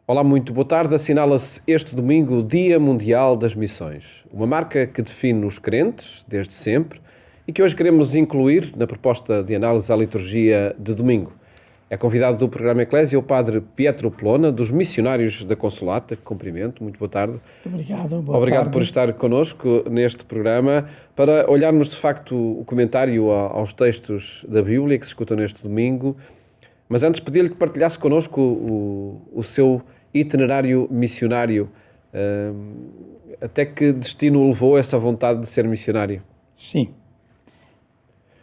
Olá, muito boa tarde. Assinala-se este domingo o Dia Mundial das Missões, uma marca que define os crentes, desde sempre, e que hoje queremos incluir na proposta de análise à liturgia de domingo. É convidado do programa Eclésia o padre Pietro Plona, dos Missionários da Consolata, que cumprimento. Muito boa tarde. Obrigado, boa Obrigado tarde. por estar connosco neste programa, para olharmos de facto o comentário aos textos da Bíblia que se escutam neste domingo. Mas antes pedi-lhe que partilhasse connosco o seu itinerário missionário. Até que destino o levou essa vontade de ser missionário? Sim.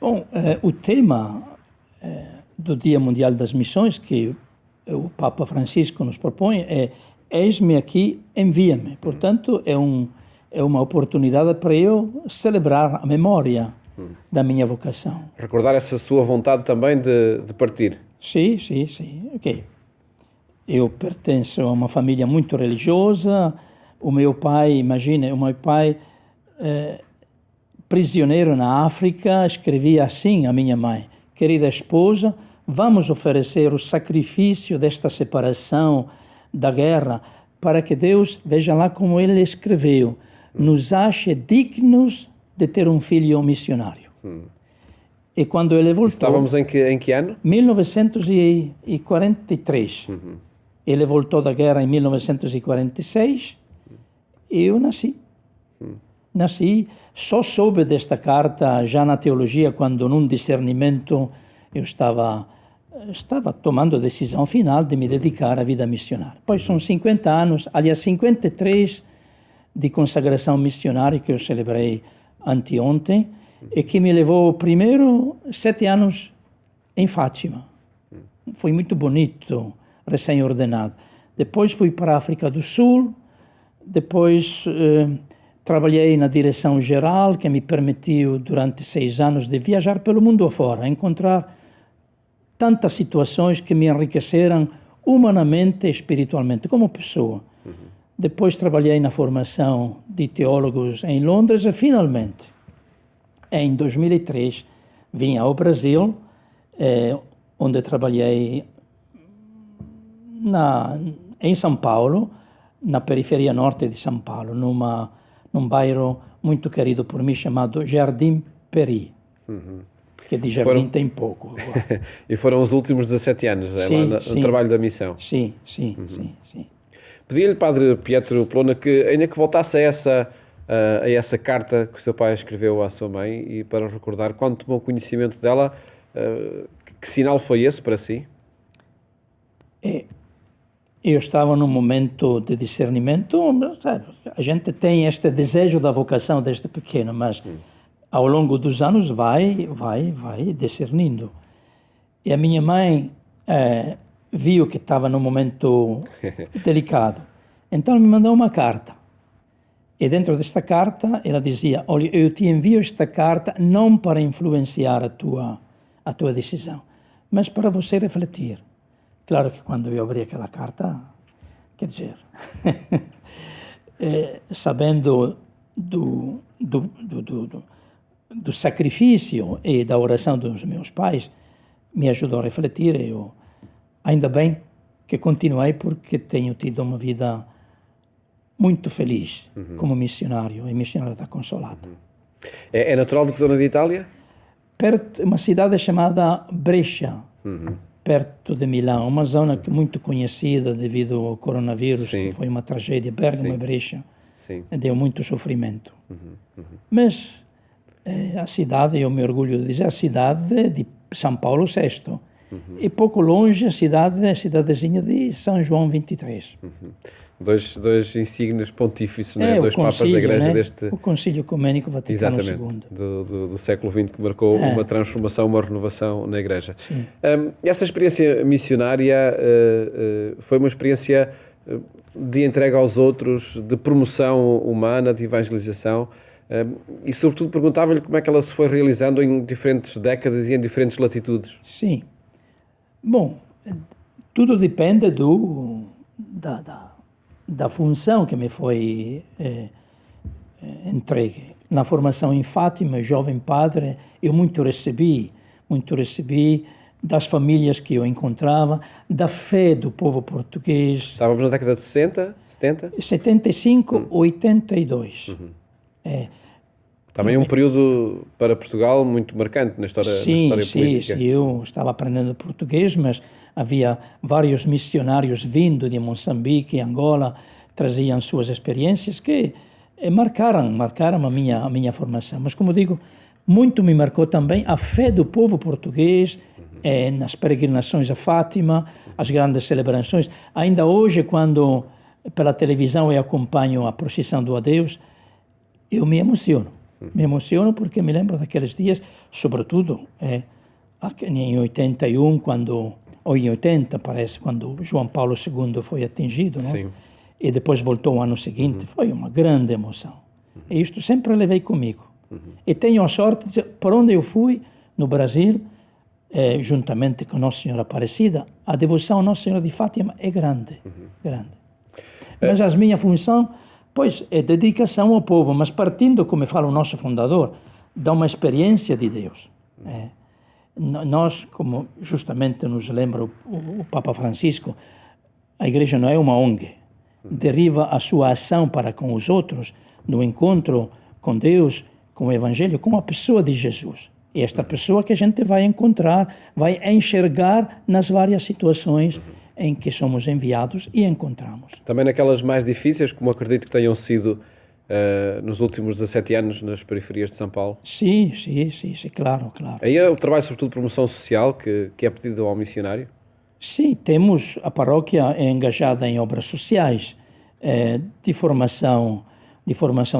Bom, o tema do Dia Mundial das Missões que o Papa Francisco nos propõe é Eis-me aqui, envia-me. Portanto, é uma oportunidade para eu celebrar a memória da minha vocação. Recordar essa sua vontade também de partir. Sim. Ok. Eu pertenço a uma família muito religiosa. O meu pai, prisioneiro na África, escrevia assim à minha mãe: querida esposa, vamos oferecer o sacrifício desta separação, da guerra, para que Deus, veja lá como ele escreveu, nos ache dignos de ter um filho missionário. E quando ele voltou... Estávamos em que ano? 1943. Ele voltou da guerra em 1946 e eu nasci. Só soube desta carta já na teologia, quando num discernimento eu estava tomando a decisão final de me dedicar à vida missionária. Pois são 50 anos, aliás 53 de consagração missionária que eu celebrei anteontem e que me levou primeiro 7 anos em Fátima. Foi muito bonito, recém-ordenado. Depois fui para a África do Sul, depois trabalhei na direção geral, que me permitiu durante 6 anos de viajar pelo mundo afora, encontrar tantas situações que me enriqueceram humanamente e espiritualmente, como pessoa. Depois trabalhei na formação de teólogos em Londres e, finalmente, em 2003, vim ao Brasil, onde trabalhei em São Paulo, na periferia norte de São Paulo, num bairro muito querido por mim chamado Jardim Peri. Que de jardim tem pouco. E foram os últimos 17 anos no trabalho da missão. Sim. Pedi-lhe, padre Pietro Plona, que ainda que voltasse a essa carta que o seu pai escreveu à sua mãe, e para recordar, quando tomou conhecimento dela, que sinal foi esse para si? Eu estava num momento de discernimento, sabe? A gente tem este desejo da vocação desde pequeno, mas ao longo dos anos vai discernindo. E a minha mãe viu que estava num momento delicado, então me mandou uma carta. E dentro desta carta ela dizia: olha, eu te envio esta carta não para influenciar a tua decisão, mas para você refletir. Claro que quando eu abri aquela carta, quer dizer, sabendo do sacrifício e da oração dos meus pais, me ajudou a refletir. Eu, ainda bem que continuei, porque tenho tido uma vida muito feliz como missionário e missionário da Consolata. É natural de que zona de Itália? Perto, uma cidade chamada Brescia, perto de Milão, uma zona muito conhecida devido ao coronavírus, que foi uma tragédia. Bergamo e Brescia, deu muito sofrimento. Mas a cidade, eu me orgulho de dizer, a cidade de São Paulo VI, e pouco longe a cidadezinha de São João 23. Dois insígnios pontífices, dois papas da Igreja deste... O Concílio Ecumênico Vaticano II. Exatamente, do século XX, que marcou uma transformação, uma renovação na Igreja. Essa experiência missionária foi uma experiência de entrega aos outros, de promoção humana, de evangelização, e sobretudo perguntava-lhe como é que ela se foi realizando em diferentes décadas e em diferentes latitudes. Sim. Bom, tudo depende da função que me foi entregue. Na formação em Fátima, jovem padre, eu muito recebi das famílias que eu encontrava, da fé do povo português. Estávamos na década de 60, 70? 75, 82. Também um período para Portugal muito marcante na história política. Sim, eu estava aprendendo português, mas havia vários missionários vindo de Moçambique e Angola, traziam suas experiências que marcaram a minha formação. Mas, como digo, muito me marcou também a fé do povo português nas peregrinações a Fátima, as grandes celebrações. Ainda hoje, quando pela televisão eu acompanho a procissão do Adeus, eu me emociono. Me emociono porque me lembro daqueles dias, sobretudo em 81, ou em 80, parece, quando João Paulo II foi atingido, não? Sim. E depois voltou o ano seguinte. Foi uma grande emoção. E isto sempre levei comigo. E tenho a sorte de, por onde eu fui, no Brasil, juntamente com Nossa Senhora Aparecida, a devoção a Nossa Senhora de Fátima é grande, grande. Mas a minha função, pois, é dedicação ao povo, mas partindo, como fala o nosso fundador, de uma experiência de Deus. Nós, como justamente nos lembra o Papa Francisco, a Igreja não é uma ONG. Deriva a sua ação para com os outros no encontro com Deus, com o Evangelho, com a pessoa de Jesus. E esta pessoa que a gente vai encontrar, vai enxergar nas várias situações em que somos enviados e encontramos. Também naquelas mais difíceis, como acredito que tenham sido nos últimos 17 anos nas periferias de São Paulo? Sim, claro. Aí é o trabalho, sobretudo, de promoção social, que é pedido ao missionário? Sim, temos a paróquia engajada em obras sociais, de formação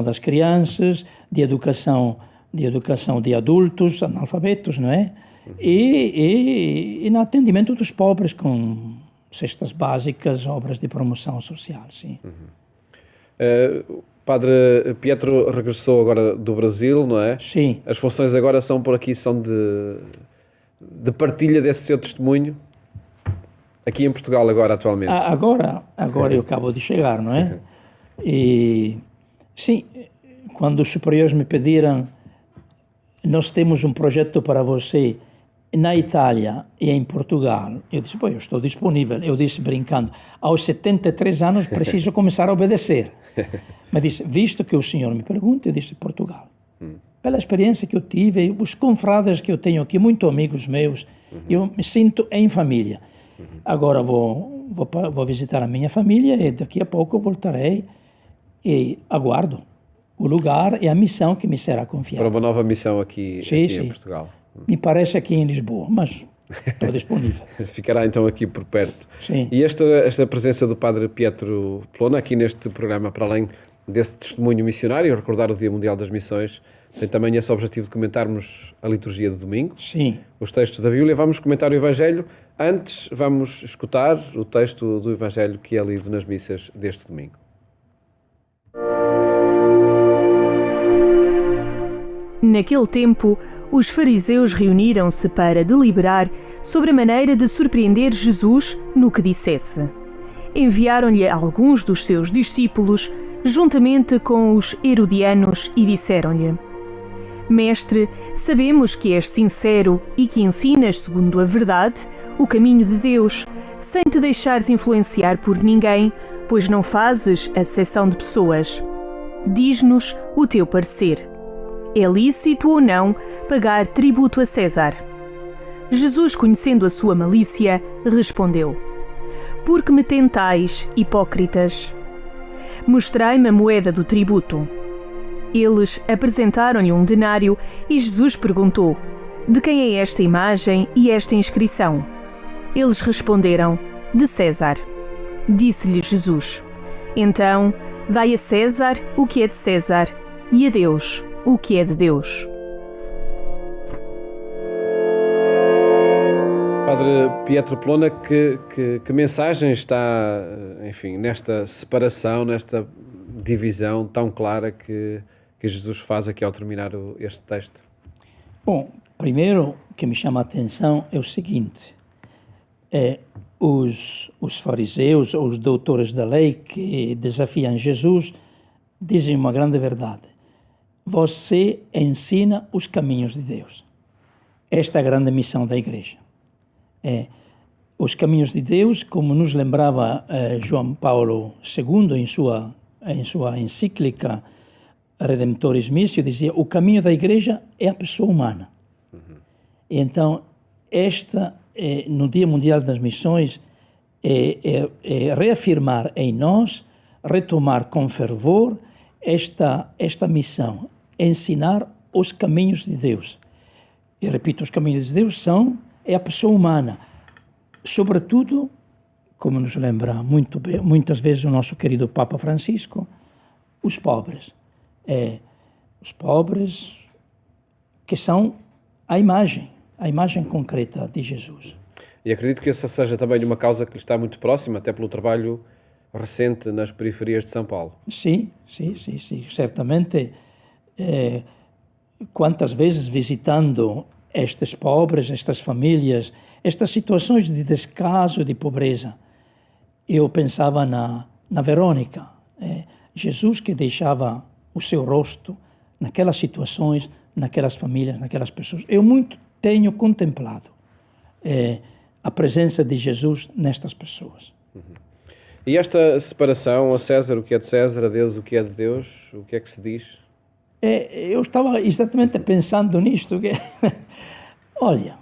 das crianças, de educação de adultos, analfabetos, não é? E no atendimento dos pobres com cestas básicas, obras de promoção social, sim. Padre Pietro regressou agora do Brasil, não é? Sim. As funções agora são de partilha desse seu testemunho? Aqui em Portugal agora, atualmente? Agora eu acabo de chegar, não é? E, sim, quando os superiores me pediram, nós temos um projeto para você na Itália e em Portugal, eu disse, eu estou disponível. Eu disse, brincando, aos 73 anos preciso começar a obedecer. Mas disse, visto que o senhor me pergunta, eu disse, Portugal. Pela experiência que eu tive, os confrades que eu tenho aqui, muito amigos meus, eu me sinto em família. Agora vou visitar a minha família e daqui a pouco voltarei e aguardo o lugar e a missão que me será confiada. Para uma nova missão aqui em Portugal. Me parece aqui em Lisboa, mas estou disponível. Ficará então aqui por perto. Sim. E esta presença do Padre Pietro Plona aqui neste programa, para além desse testemunho missionário, recordar o Dia Mundial das Missões, tem também esse objetivo de comentarmos a liturgia de domingo, Sim. Os textos da Bíblia. Vamos comentar o Evangelho. Antes, vamos escutar o texto do Evangelho que é lido nas missas deste domingo. Naquele tempo, os fariseus reuniram-se para deliberar sobre a maneira de surpreender Jesus no que dissesse. Enviaram-lhe alguns dos seus discípulos, juntamente com os herodianos, e disseram-lhe: Mestre, sabemos que és sincero e que ensinas segundo a verdade o caminho de Deus, sem te deixares influenciar por ninguém, pois não fazes acepção de pessoas. Diz-nos o teu parecer. É lícito ou não pagar tributo a César? Jesus, conhecendo a sua malícia, respondeu: Por que me tentais, hipócritas? Mostrai-me a moeda do tributo. Eles apresentaram-lhe um denário e Jesus perguntou: De quem é esta imagem e esta inscrição? Eles responderam: De César. Disse-lhe Jesus: Então, dai a César o que é de César e a Deus o que é de Deus. Padre Pietro Plona, que mensagem está, enfim, nesta separação, nesta divisão tão clara que Jesus faz aqui ao terminar este texto? Bom, primeiro o que me chama a atenção é o seguinte: os fariseus, ou os doutores da lei que desafiam Jesus, dizem uma grande verdade. Você ensina os caminhos de Deus. Esta é a grande missão da Igreja. Os caminhos de Deus, como nos lembrava João Paulo II em sua encíclica Redemptoris Missio, dizia: o caminho da igreja é a pessoa humana. Então, no Dia Mundial das Missões, é reafirmar em nós, retomar com fervor esta missão, ensinar os caminhos de Deus. E repito, os caminhos de Deus é a pessoa humana, sobretudo, como nos lembra muitas vezes o nosso querido Papa Francisco, os pobres. Os pobres que são a imagem concreta de Jesus. E acredito que essa seja também uma causa que lhe está muito próxima, até pelo trabalho recente nas periferias de São Paulo. Sim, certamente. Quantas vezes visitando estes pobres, estas famílias, estas situações de descaso, de pobreza, eu pensava na Verônica, Jesus que deixava o seu rosto naquelas situações, naquelas famílias, naquelas pessoas. Eu muito tenho contemplado a presença de Jesus nestas pessoas. E esta separação, a César o que é de César, a Deus o que é de Deus, o que é que se diz? Eu estava exatamente pensando nisto. Olha,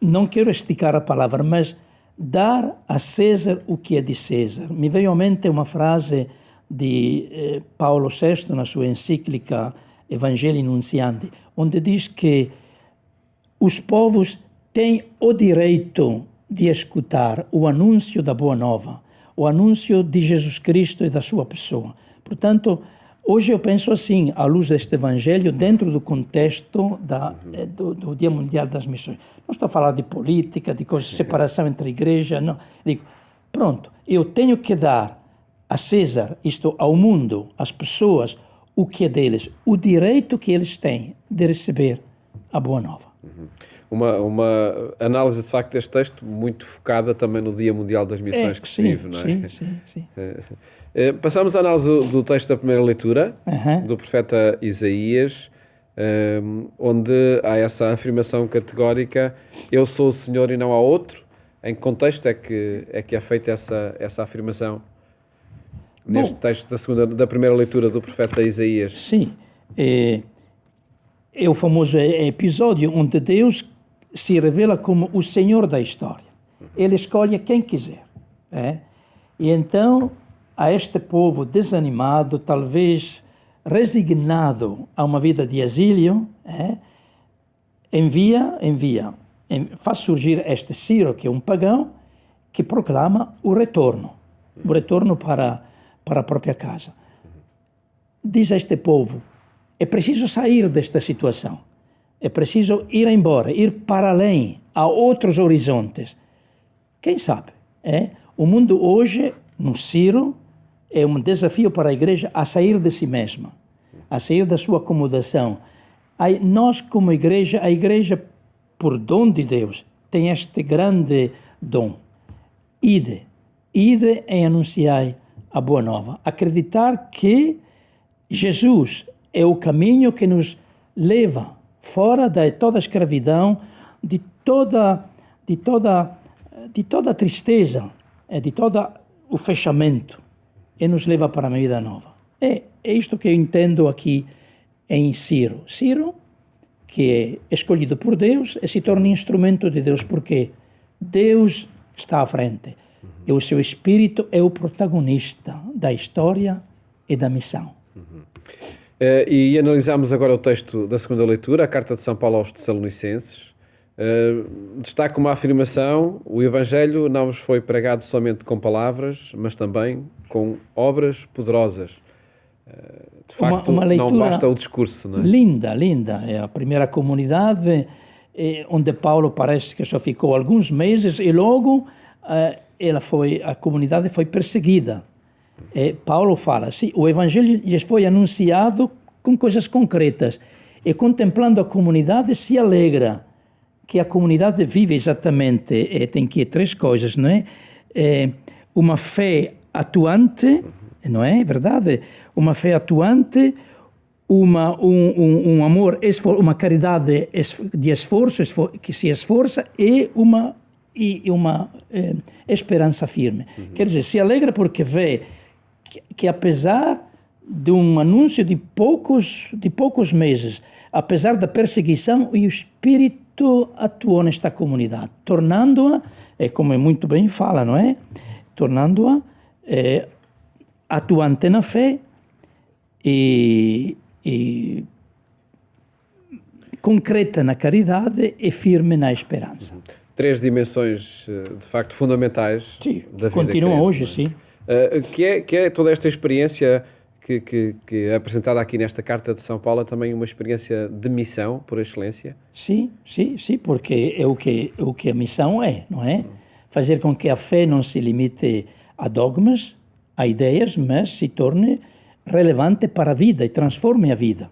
não quero esticar a palavra, mas dar a César o que é de César. Me veio à mente uma frase de Paulo VI na sua encíclica Evangelii Nuntiandi, onde diz que os povos têm o direito de escutar o anúncio da Boa Nova, o anúncio de Jesus Cristo e da sua pessoa. Portanto, hoje eu penso assim, à luz deste Evangelho, dentro do contexto do Dia Mundial das Missões. Não estou a falar de política, de coisas, separação entre a igreja, não. Digo, pronto, eu tenho que dar a César, isto ao mundo, às pessoas, o que é deles, o direito que eles têm de receber a Boa Nova. Uma análise, de facto, deste texto muito focada também no Dia Mundial das Missões que se vive, não é? Sim. Passamos à análise do texto da primeira leitura, do profeta Isaías, onde há essa afirmação categórica: eu sou o Senhor e não há outro. Em que contexto é que é feita essa afirmação? Neste texto da primeira leitura do profeta Isaías. Sim, é o famoso episódio onde Deus se revela como o Senhor da história. Ele escolhe quem quiser. E então, a este povo desanimado, talvez resignado a uma vida de exílio, faz surgir este Ciro, que é um pagão, que proclama o retorno para a própria casa. Diz a este povo: é preciso sair desta situação, é preciso ir embora, ir para além, a outros horizontes. Quem sabe? O mundo hoje, no Ciro, é um desafio para a igreja a sair de si mesma, a sair da sua acomodação. Nós, como igreja, a igreja, por dom de Deus, tem este grande dom. Ide em anunciar a Boa Nova. Acreditar que Jesus é o caminho que nos leva fora de toda a escravidão, de toda a tristeza, de todo o fechamento, e nos leva para uma vida nova. É isto que eu entendo aqui em Ciro. Ciro, que é escolhido por Deus e se torna instrumento de Deus, porque Deus está à frente. E o seu Espírito é o protagonista da história e da missão. E analisamos agora o texto da segunda leitura, a carta de São Paulo aos Tessalonicenses. Destaca uma afirmação: o Evangelho não vos foi pregado somente com palavras, mas também com obras poderosas. De facto, uma não basta o discurso, não é? Linda. É a primeira comunidade onde Paulo parece que só ficou alguns meses e logo a comunidade foi perseguida. Paulo fala, sim, o Evangelho lhes foi anunciado com coisas concretas e contemplando a comunidade se alegra que a comunidade vive exatamente, tem aqui três coisas, não é? Uma fé atuante, não é verdade? Uma fé atuante, um amor, uma caridade de esforço, que se esforça, e uma e uma esperança firme. Quer dizer, se alegra porque vê que apesar de um anúncio de poucos meses, apesar da perseguição, o Espírito atuou nesta comunidade, tornando-a, como muito bem fala, não é? Tornando-a atuante na fé e concreta na caridade e firme na esperança. 3 dimensões, de facto, fundamentais da vida. Continuam hoje, sim. Que é toda esta experiência que é apresentada aqui nesta Carta de São Paulo, também uma experiência de missão, por excelência? Sim, porque é o que a missão é, não é? Fazer com que a fé não se limite a dogmas, a ideias, mas se torne relevante para a vida e transforme a vida.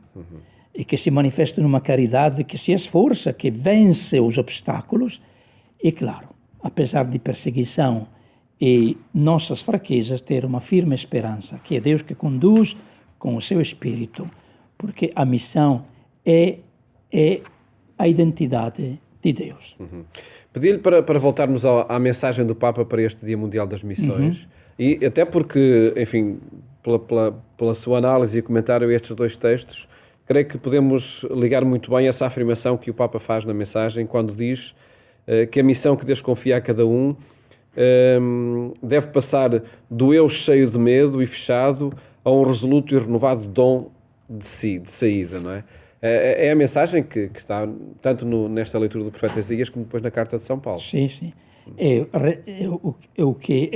E que se manifeste numa caridade que se esforça, que vence os obstáculos e, claro, apesar de perseguição e nossas fraquezas, ter uma firme esperança, que é Deus que conduz com o seu Espírito, porque a missão é a identidade de Deus. Pedi-lhe para voltarmos à mensagem do Papa para este Dia Mundial das Missões, e até porque, enfim, pela sua análise e comentário a estes 2 textos, creio que podemos ligar muito bem essa afirmação que o Papa faz na mensagem, quando diz que a missão que Deus confia a cada um deve passar do eu cheio de medo e fechado a um resoluto e renovado dom de si, de saída, não é? É a mensagem que está tanto nesta leitura do profeta Isaías como depois na Carta de São Paulo. Sim. É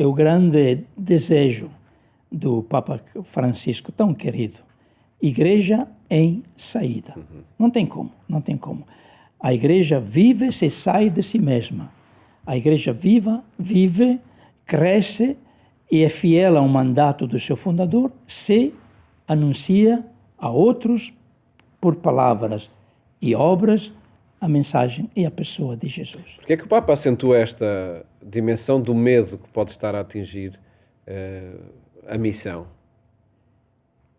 o grande desejo do Papa Francisco, tão querido. Igreja em saída. Não tem como. A igreja vive se sai de si mesma. A igreja vive, cresce e é fiel ao mandato do seu fundador se anuncia a outros, por palavras e obras, a mensagem e a pessoa de Jesus. Por que é que o Papa acentua esta dimensão do medo que pode estar a atingir a missão?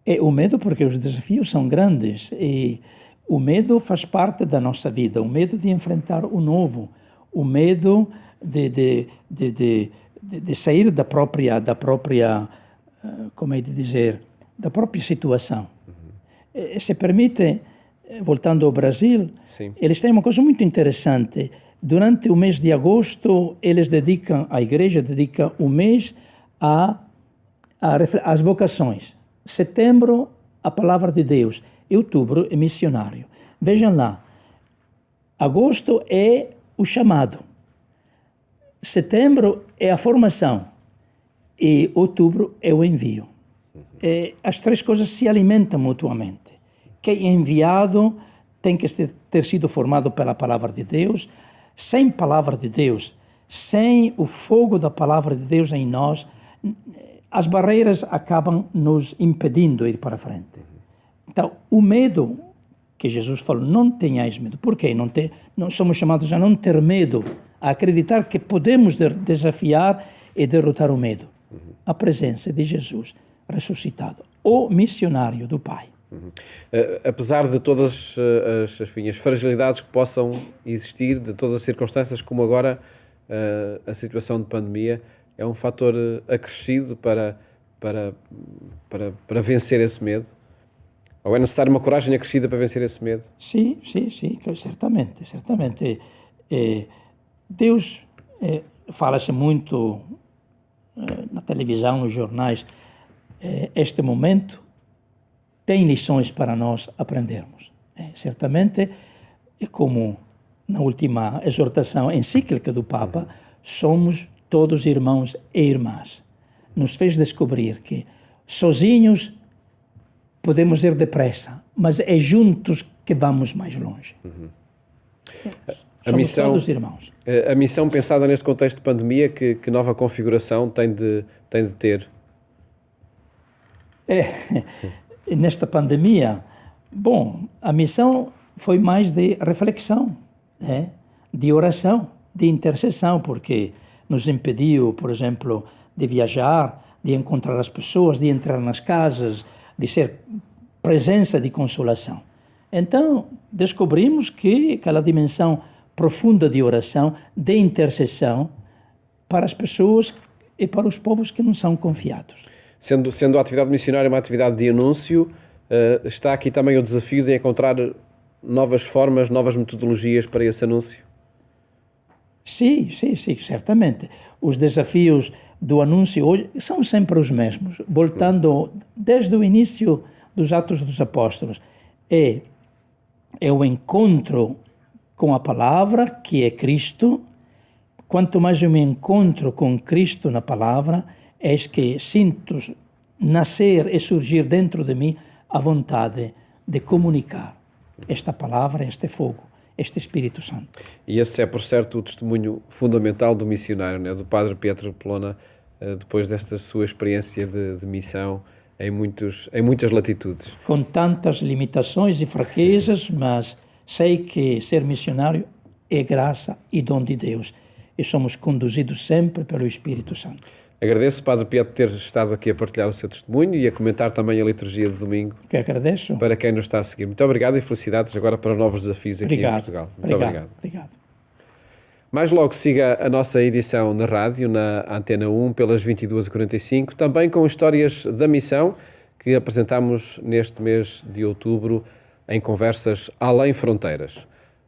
É o medo porque os desafios são grandes e o medo faz parte da nossa vida, o medo de enfrentar o novo, o medo de sair da própria, como é de dizer, da própria situação. Se permite, voltando ao Brasil, Sim. Eles têm uma coisa muito interessante. Durante o mês de agosto, a igreja dedica o mês às vocações. Setembro, a palavra de Deus. Outubro é missionário. Vejam lá, agosto é o chamado. Setembro é a formação. E outubro é o envio. As 3 coisas se alimentam mutuamente. Quem é enviado tem que ter sido formado pela palavra de Deus. Sem palavra de Deus, sem o fogo da palavra de Deus em nós, as barreiras acabam nos impedindo de ir para frente. Então, o medo que Jesus falou, não tenhais medo. Por quê? Não somos chamados a não ter medo, a acreditar que podemos desafiar e derrotar o medo. A presença de Jesus ressuscitado, o missionário do Pai. Apesar de todas as fragilidades que possam existir, de todas as circunstâncias, como agora a situação de pandemia, é um fator acrescido para vencer esse medo? Ou é necessário uma coragem acrescida para vencer esse medo? Sim, certamente. Deus, fala-se muito na televisão, nos jornais, este momento tem lições para nós aprendermos. Certamente, como na última exortação encíclica do Papa, somos todos irmãos e irmãs. Nos fez descobrir que sozinhos podemos ir depressa, mas é juntos que vamos mais longe. Somos todos irmãos. A missão pensada neste contexto de pandemia, que nova configuração tem de ter? Nesta pandemia, a missão foi mais de reflexão, de oração, de intercessão, porque nos impediu, por exemplo, de viajar, de encontrar as pessoas, de entrar nas casas, de ser presença de consolação. Então, descobrimos que aquela dimensão profunda de oração, de intercessão para as pessoas e para os povos que não são confiados. Sendo a atividade missionária uma atividade de anúncio, está aqui também o desafio de encontrar novas formas, novas metodologias para esse anúncio? Sim, certamente. Os desafios do anúncio hoje são sempre os mesmos, voltando desde o início dos Atos dos Apóstolos. É o encontro com a palavra, que é Cristo. Quanto mais eu me encontro com Cristo na palavra, é que sinto nascer e surgir dentro de mim a vontade de comunicar esta palavra, este fogo, este Espírito Santo. E esse é, por certo, o testemunho fundamental do missionário, né? Do Padre Pietro Pelona, depois desta sua experiência de missão em muitas latitudes. Com tantas limitações e fraquezas, mas sei que ser missionário é graça e dom de Deus. E somos conduzidos sempre pelo Espírito Santo. Agradeço, Padre Pietro, ter estado aqui a partilhar o seu testemunho e a comentar também a liturgia de domingo. Que agradeço. Para quem nos está a seguir. Muito obrigado e felicidades agora para novos desafios aqui em Portugal. Muito obrigado. Mais logo siga a nossa edição na rádio, na Antena 1, pelas 22h45, também com histórias da missão que apresentamos neste mês de outubro em Conversas Além Fronteiras.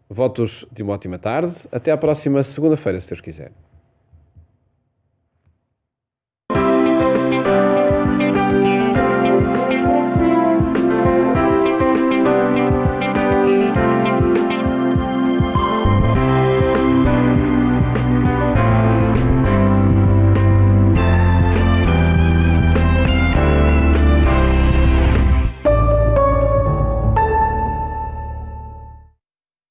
Votos de uma ótima tarde. Até à próxima segunda-feira, se Deus quiser.